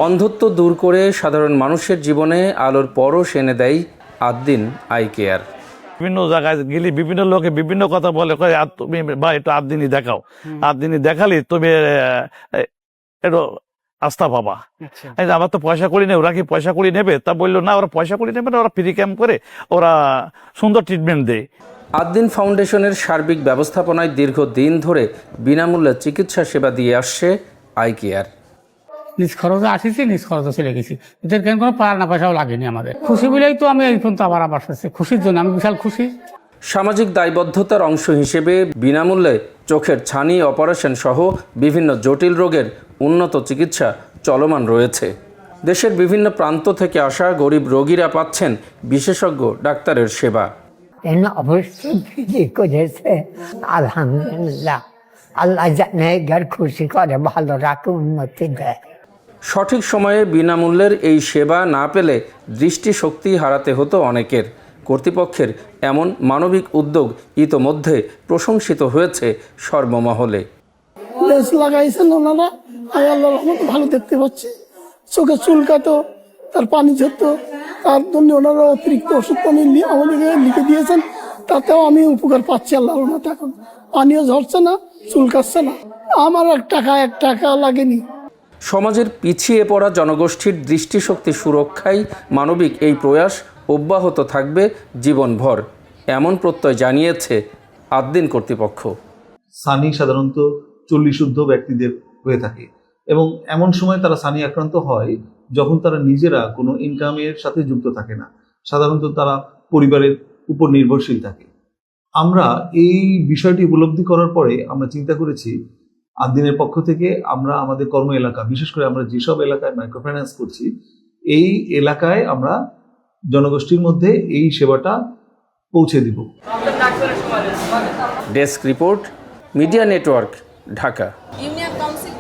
অন্ধত্ব দূর করে সাধারণ মানুষের জীবনে আলোর পরশ এনে দেয় আদ্দিন আই কেয়ার। বিভিন্ন জায়গায় গেলে বিভিন্ন লোকে বিভিন্ন কথা বলে, তুমি বা একটু আদ্দিনী দেখাও, আদ্দিনী দেখালে তুমি একটু আস্থা পাবা। আমার তো পয়সা করি নেই, ওরা কি পয়সা করি নেবে? তা বললো না, ওরা পয়সা করি নেবে না, ওরা ফ্রি ক্যাম্প করে, ওরা সুন্দর ট্রিটমেন্ট দেয়। আদ্দিন ফাউন্ডেশনের সার্বিক ব্যবস্থাপনায় দীর্ঘদিন ধরে বিনামূল্যে চিকিৎসা সেবা দিয়ে আসছে আই কেয়ার। নিজ খরচে আসিছি, নিজ খরচে চলে গেছি, এদের কেন কোনো পাওনা পয়সাও লাগেনি আমাদের। খুশি বলেই তো আমি এই পর্যন্ত আবার আসছি, খুশির জন্য আমি বিশাল খুশি। সামাজিক দায়বদ্ধতার অংশ হিসেবে বিনামূল্যে চোখের ছানি অপারেশন সহ বিভিন্ন জটিল রোগের উন্নত চিকিৎসা চলমান রয়েছে। দেশের বিভিন্ন প্রান্ত থেকে আসা গরিব রোগীরা পাচ্ছেন বিশেষজ্ঞ ডাক্তারের সেবা। অবশ্যই করেছে, আলহামদুলিল্লাহ। আল্লাহ জানে খুশি করে, ভালো রাখে, উন্নতি দেয়। সঠিক সময়ে বিনামূল্যের এই সেবা না পেলে দৃষ্টিশক্তি হারাতে হতো অনেকের। কর্তৃপক্ষের এমন মানবিক উদ্যোগ ইতোমধ্যে প্রশংসিত হয়েছে সর্বমহলে। লাগাইছেন ওনারা, আমি আল্লাহর রহমতে ভালো দেখতে পাচ্ছি। চোখে চুলকাতো, তার পানি ঝরতো, তার জন্য ওনারা অতিরিক্ত ওষুধ পানি আমাদেরকে লিখে দিয়েছেন, তাতেও আমি উপকার পাচ্ছি আল্লাহর রহমতে। এখন পানিও ঝরছে না, চুলকাচ্ছে না, আমার এক টাকা লাগেনি। সমাজের পিছিয়ে পড়া জনগোষ্ঠীর দৃষ্টিশক্তি সুরক্ষায় মানবিক এই প্রয়াস অব্যাহত থাকবে জীবনভর, এমন প্রত্যয় জানিয়েছে আদ্দিন কর্তৃপক্ষ। সানি সাধারণত 40 ব্যক্তিদের হয়ে থাকে এবং এমন সময় তারা সানি আক্রান্ত হয় যখন তারা নিজেরা কোনো ইনকামের সাথে যুক্ত থাকে না, সাধারণত তারা পরিবারের উপর নির্ভরশীল থাকে। আমরা এই বিষয়টি উপলব্ধি করার পরে আমরা চিন্তা করেছি আদ্দিনের পক্ষ থেকে আমরা আমাদের কর্ম এলাকা, বিশেষ করে আমরা যেসব এলাকায় মাইক্রোফাইন্যান্স করছি, এই এলাকায় আমরা জনগোষ্ঠীর মধ্যে এই সেবাটা পৌঁছে দিব। Desk report, media network, Dhaka. Union council